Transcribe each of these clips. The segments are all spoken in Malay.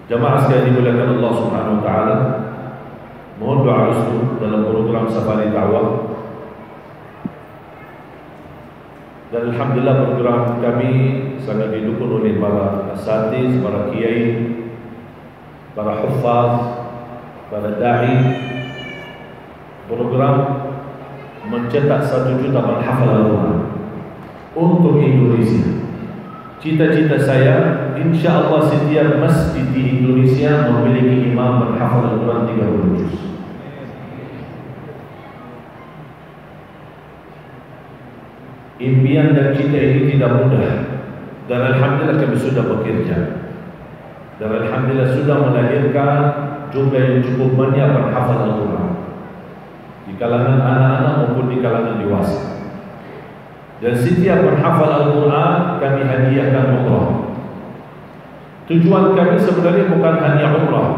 Jamaah sekalian dimuliakan Allah Subhanahu wa taala, mohon doa restu dalam program Safari Dakwah. Dan alhamdulillah program kami sangat didukung oleh para asatiz, para kiai, para hufaz, para dai. Program mencetak 1 juta penghafal Al-Quran untuk Indonesia. Cita-cita saya, insya Allah setiap masjid di Indonesia memiliki imam penghafal Al-Quran 30 juz. Impian dan cita ini tidak mudah, dan alhamdulillah kami sudah bekerja, dan alhamdulillah sudah melahirkan jumlah yang cukup banyak penghafal Al-Quran di kalangan anak-anak maupun di kalangan dewasa. Dan setiap penghafal Al-Quran kami hadiahkan umrah. Tujuan kami sebenarnya bukan hanya umrah,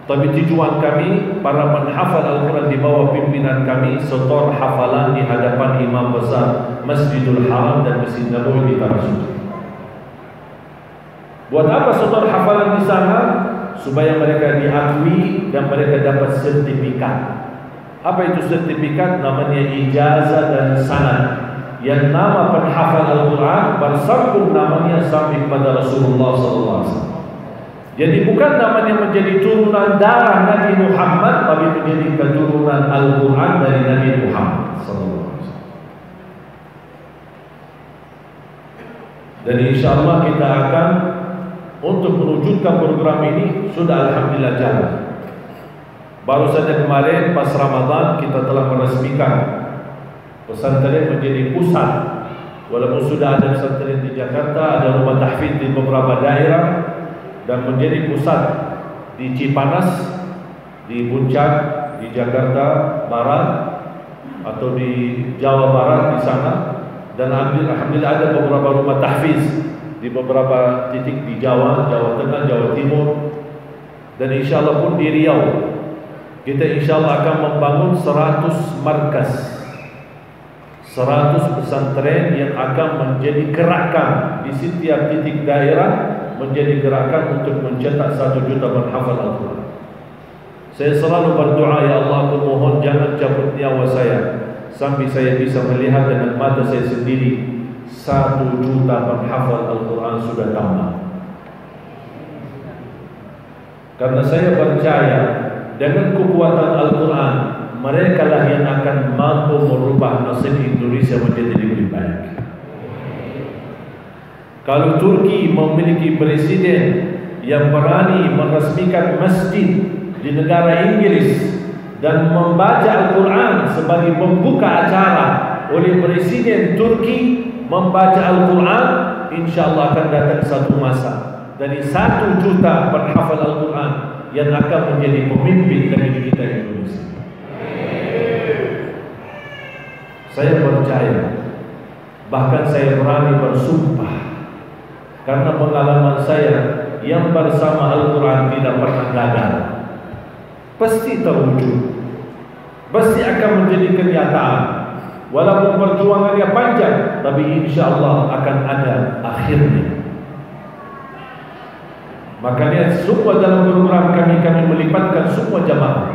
tapi tujuan kami para penghafal Al-Quran di bawah pimpinan kami setor hafalan di hadapan imam besar Masjidul Haram dan Masjid Nabawi di Tanah Suci. Buat apa setor hafalan di sana? Supaya mereka diakui dan mereka dapat sertifikat. Apa itu sertifikat? Namanya ijazah dan sanad. Yang nama penghafal Al-Quran bersambung namanya sampai kepada Rasulullah SAW. Jadi bukan namanya menjadi turunan darah Nabi Muhammad, tapi menjadi keturunan Al-Quran dari Nabi Muhammad SAW. Dan insya Allah kita akan untuk mewujudkan program ini sudah alhamdulillah jalan. Baru saja kemarin pas Ramadan kita telah meresmikan pesantren menjadi pusat. Walaupun sudah ada pesantren di Jakarta, ada rumah tahfidz di beberapa daerah, dan menjadi pusat di Cipanas, di Puncak, di Jakarta Barat atau di Jawa Barat di sana. Dan alhamdulillah ada beberapa rumah tahfidz di beberapa titik di Jawa, Jawa Tengah, Jawa Timur, dan insya Allah pun di Riau. Kita insya Allah akan membangun 100 markas, 100 pesantren yang akan menjadi gerakan di setiap titik daerah, menjadi gerakan untuk mencetak 1 juta penghafal Al-Quran. Saya selalu berdoa, ya Allah, aku mohon jangan cabut nyawa saya sampai saya bisa melihat dengan mata saya sendiri 1 juta penghafal Al-Quran sudah tambah. Karena saya percaya dengan kekuatan Al-Quran, mereka lah yang akan mampu merubah nasib Indonesia menjadi lebih baik. Kalau Turki memiliki presiden yang berani meresmikan masjid di negara Inggris dan membaca Al-Quran sebagai pembuka acara oleh presiden Turki membaca Al-Quran, insya Allah akan datang satu masa dari 1 juta penghafal Al-Quran yang akan menjadi pemimpin negeri kita Indonesia. Saya percaya, bahkan saya berani bersumpah, karena pengalaman saya yang bersama Al-Quran tidak pernah gagal, pasti terwujud, pasti akan menjadi kenyataan. Walaupun perjuangannya panjang, tapi insya Allah akan ada akhirnya. Makanya semua dalam program kami melibatkan semua jamaah,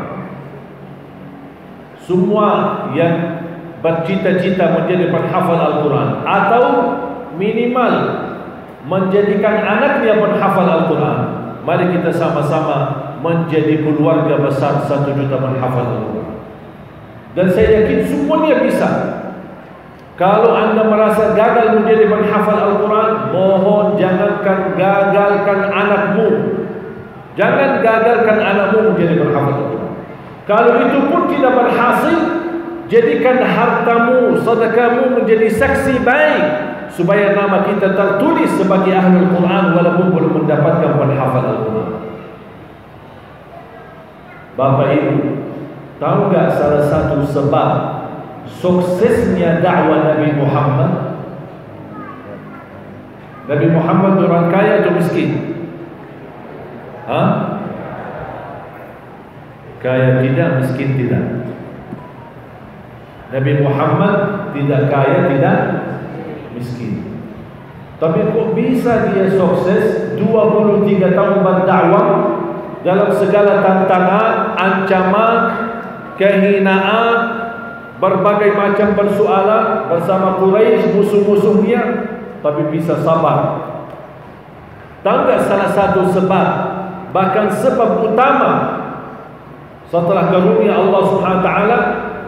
semua yang bercita-cita menjadi penghafal Al-Quran atau minimal menjadikan anaknya penghafal Al-Quran. Mari kita sama-sama menjadi keluarga besar 1 juta penghafal Al-Quran. Dan saya yakin semuanya bisa. Kalau anda merasa gagal menjadi penghafal Al-Quran, mohon jangankan gagalkan anakmu. Jangan gagalkan anakmu menjadi penghafal Al-Quran. Kalau itu pun tidak berhasil, jadikan hartamu, sedekahmu menjadi saksi baik, supaya nama kita tertulis sebagai ahlul Quran walaupun belum mendapatkan penghafal Al-Quran. Bapak Ibu, tahu tak salah satu sebab suksesnya dakwah Nabi Muhammad? Nabi Muhammad orang kaya atau miskin? Kaya tidak, miskin tidak. Nabi Muhammad tidak kaya, tidak miskin. Tapi kok bisa dia sukses 23 tahun berdakwah dalam segala tantangan, ancaman, kehinaan, berbagai macam persoalan bersama Quraisy, musuh-musuhnya, tapi bisa sabar. Tahu tak salah satu sebab, bahkan sebab utama setelah karunia Allah Subhanahu wa taala,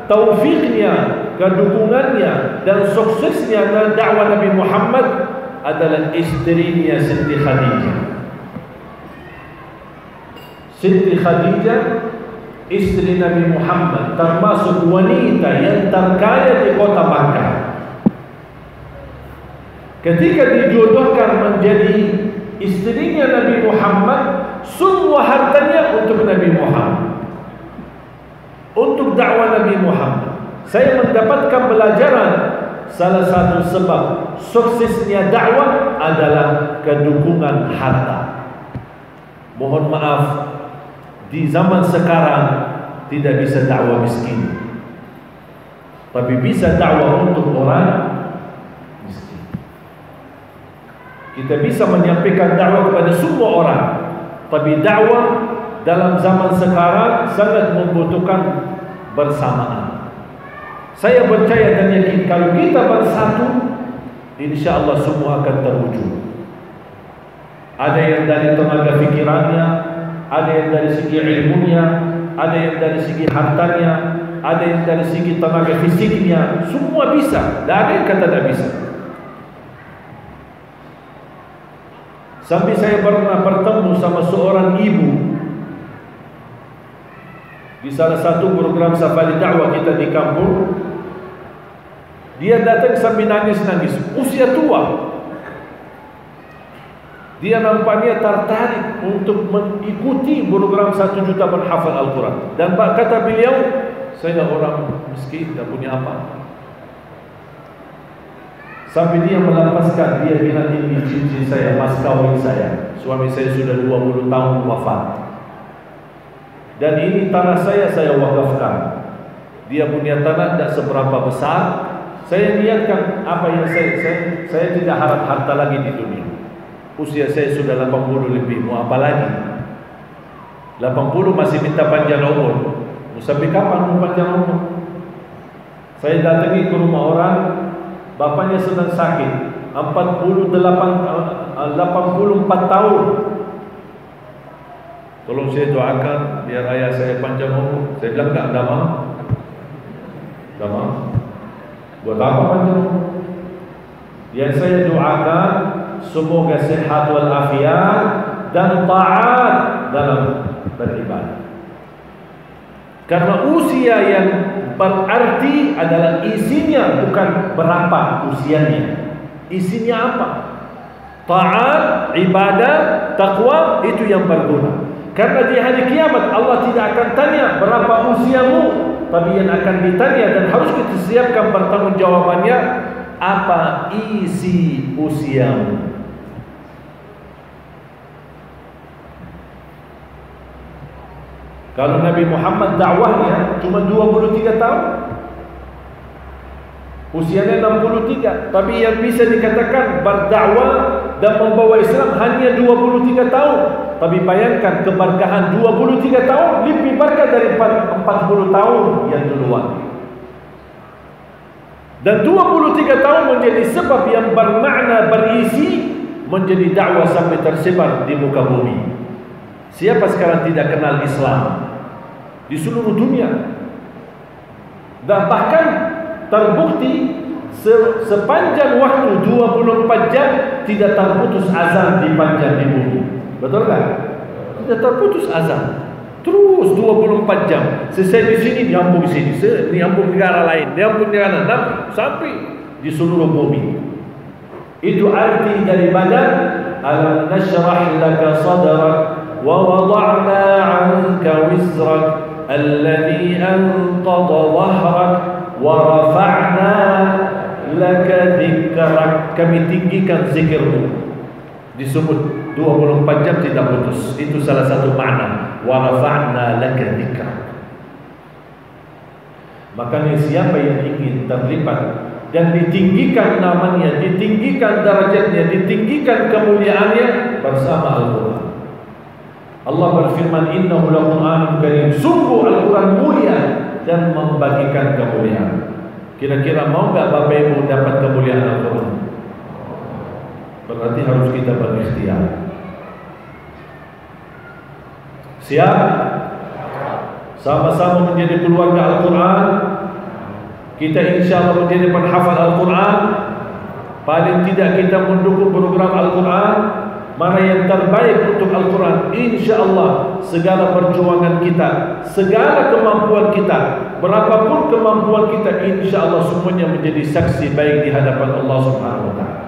taufiknya, kedukungannya dan suksesnya dakwah Nabi Muhammad adalah istrinya Siti Khadijah. Siti Khadijah, istri Nabi Muhammad, termasuk wanita yang terkaya di kota Makkah. Ketika dijodohkan menjadi istrinya Nabi Muhammad, semua hartanya untuk Nabi Muhammad, untuk dakwah Nabi Muhammad. Saya mendapatkan pelajaran, salah satu sebab suksesnya dakwah adalah kedukungan harta. Mohon maaf, di zaman sekarang tidak bisa dakwah miskin, tapi bisa dakwah untuk orang miskin. Kita bisa menyampaikan dakwah kepada semua orang, tapi dakwah dalam zaman sekarang sangat membutuhkan bersamaan. Saya percaya dan yakin kalau kita bersatu, insya Allah semua akan terwujud. Ada yang dari tenaga fikirannya, ada yang dari segi ilmunya, ada yang dari segi hartanya, ada yang dari segi tenaga fisiknya. Semua bisa, tidak ada yang kata tidak bisa. Sampai saya pernah bertemu sama seorang ibu di salah satu program safari dakwah kita di kampung. Dia datang sambil nangis-nangis, usia tua. Dia nampaknya tertarik untuk mengikuti program 1 juta menghafal Al-Quran. Dan kata beliau, saya orang miskin, tak punya apa. Sampai dia melepaskan, dia bilang ini cincin saya, mas kawin saya. Suami saya sudah 20 tahun wafat. Dan ini tanah saya wakafkan. Dia punya tanah tidak seberapa besar. Saya niatkan apa yang saya tidak harap harta lagi di dunia. Usia saya sudah 80 lebih, mau apa lagi? 80 masih minta panjang umur. Mau sampai kapan mau panjang umur? Saya datangi ke rumah orang, bapaknya sedang sakit, 84 tahun. Tolong saya doakan biar ayah saya panjang umur. Saya bilang tak mau. Tak mau. Buat apa panjang umur? Yang saya doakan semoga sehat walafiat dan taat dalam beribadah. Karena usia yang berarti adalah isinya, bukan berapa usianya. Isinya apa? Taat, ibadah, takwa, itu yang berguna. Karena di hari kiamat Allah tidak akan tanya berapa usiamu, tapi yang akan ditanya dan harus kita siapkan pertanggungjawabannya, apa isi usiamu. Kalau Nabi Muhammad dakwahnya cuma 23 tahun, usianya 63, tapi yang bisa dikatakan berdakwah dan membawa Islam hanya 23 tahun. Tapi bayangkan keberkahan 23 tahun lebih berkah dari 40 tahun yang duluan. Dan 23 tahun menjadi sebab yang bermakna, berisi, menjadi dakwah sampai tersebar di muka bumi. Siapa sekarang tidak kenal Islam di seluruh dunia? Dan bahkan terbukti sepanjang waktu 24 jam tidak terputus azan di panjang di bumi. Betul kan? Tidak terputus azan. Terus 24 jam. Selesai di sini, nyambung di sini, nyambung negara lain, nyambung negara lain, sampai di seluruh bumi. Itu arti daripada alam nashrah laka sadrak wa wada'na 'anka wizrak alladhi anqadha dhahrak wa rafa'na laka dhikrak. Kami tinggikan zikirmu. Disebut 24 jam tidak putus. Itu salah satu makna. Wa rafa'na laka dhikrak. Makanya siapa yang ingin terlibat dan ditinggikan namanya, ditinggikan derajatnya, ditinggikan kemuliaannya bersama Al-Quran. Allah berfirman, innahu laqur'anun karim, sungguh Al-Quran mulia dan membagikan kemuliaan. Kira-kira mau enggak Bapak Ibu dapat kemuliaan Al-Quran? Berarti harus kita berikhtiar. Siap? Sama-sama menjadi keluarga Al-Quran. Kita insya Allah menjadi penghafal Al-Quran. Paling tidak kita mendukung program Al-Quran. Mana yang terbaik untuk Al-Quran, insya Allah segala perjuangan kita, segala kemampuan kita, berapapun kemampuan kita, insya Allah semuanya menjadi saksi baik di hadapan Allah Subhanahu Wa Taala.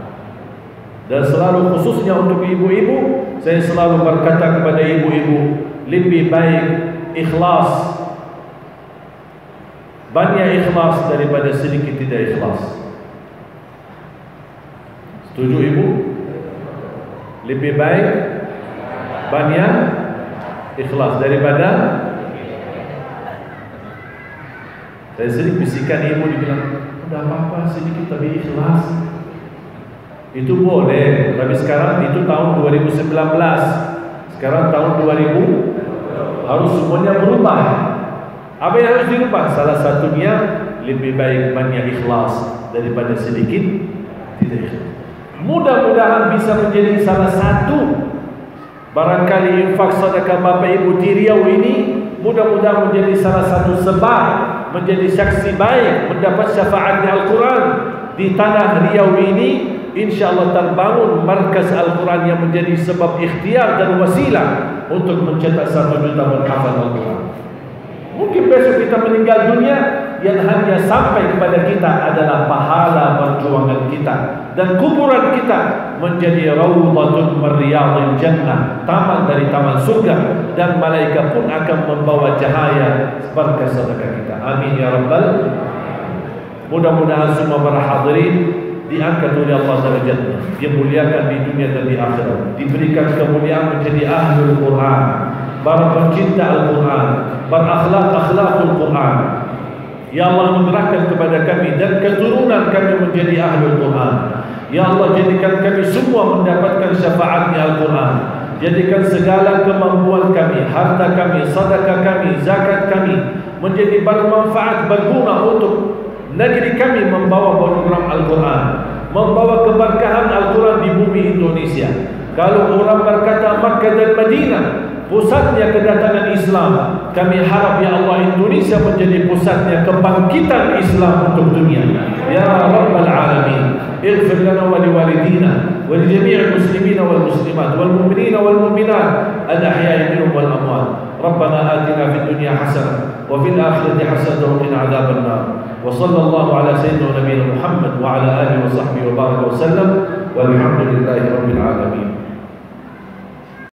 Dan selalu khususnya untuk ibu-ibu, saya selalu berkata kepada ibu-ibu, lebih baik ikhlas, banyak ikhlas daripada sedikit tidak ikhlas. Setuju ibu? Lebih baik banyak ikhlas daripada. Saya sering bisikan ibu, dibilang, udah apa-apa sedikit tapi ikhlas. Itu boleh, tapi sekarang itu tahun 2019. Sekarang tahun 2000, harus semuanya berubah. Apa yang harus dirubah? Salah satunya lebih baik banyak ikhlas daripada sedikit tidak ikhlas. Mudah-mudahan bisa menjadi salah satu, barangkali infak sedekah Bapak Ibu di Riau ini, mudah-mudahan menjadi salah satu sebab menjadi saksi baik mendapat syafaat di Al-Quran di tanah Riau ini. InsyaAllah terbangun markas Al-Quran yang menjadi sebab ikhtiar dan wasilah untuk mencetak 1 juta penghafal Al-Quran. Mungkin besok kita meninggal dunia, yang hanya sampai kepada kita adalah pahala perjuangan kita, dan kuburan kita menjadi rawdatun min riyadil jannah, taman dari taman surga, dan malaikat pun akan membawa cahaya berkah sedekah kita. Amin ya rabbal. Mudah-mudahan semua para hadirin diangkat oleh Allah derajatnya, dimuliakan di dunia dan di akhirat, diberikan kemuliaan menjadi ahlul Quran, para pencinta Al-Quran, berakhlak-akhlakul Quran. Ya Allah, menyerahkan kepada kami dan keturunan kami menjadi ahlul Quran. Ya Allah, jadikan kami semua mendapatkan syafaatnya Al-Quran. Jadikan segala kemampuan kami, harta kami, sedekah kami, zakat kami menjadi bermanfaat, berguna untuk negeri kami, membawa program Al-Quran, membawa keberkahan Al-Quran di bumi Indonesia. Kalau orang berkata Makkah dan Madinah pusatnya kedatangan Islam, kami harap ya Allah Indonesia menjadi pusatnya kebangkitan Islam untuk dunia. Ya Rabbal Alamin, ighfir lana wa liwalidina wa li jami'il muslimina wal muslimat wal mu'minina wal mu'minat al ahya'i minhum wal amwat. Rabbana atina fid dunya hasanah wa fil akhirati hasanah wa qina adzaban nar. Wa sallallahu ala sayyidina nabiyina Muhammad wa ala alihi wa sahbihi wa baraka wa sallam. Walhamdulillahi rabbil alamin.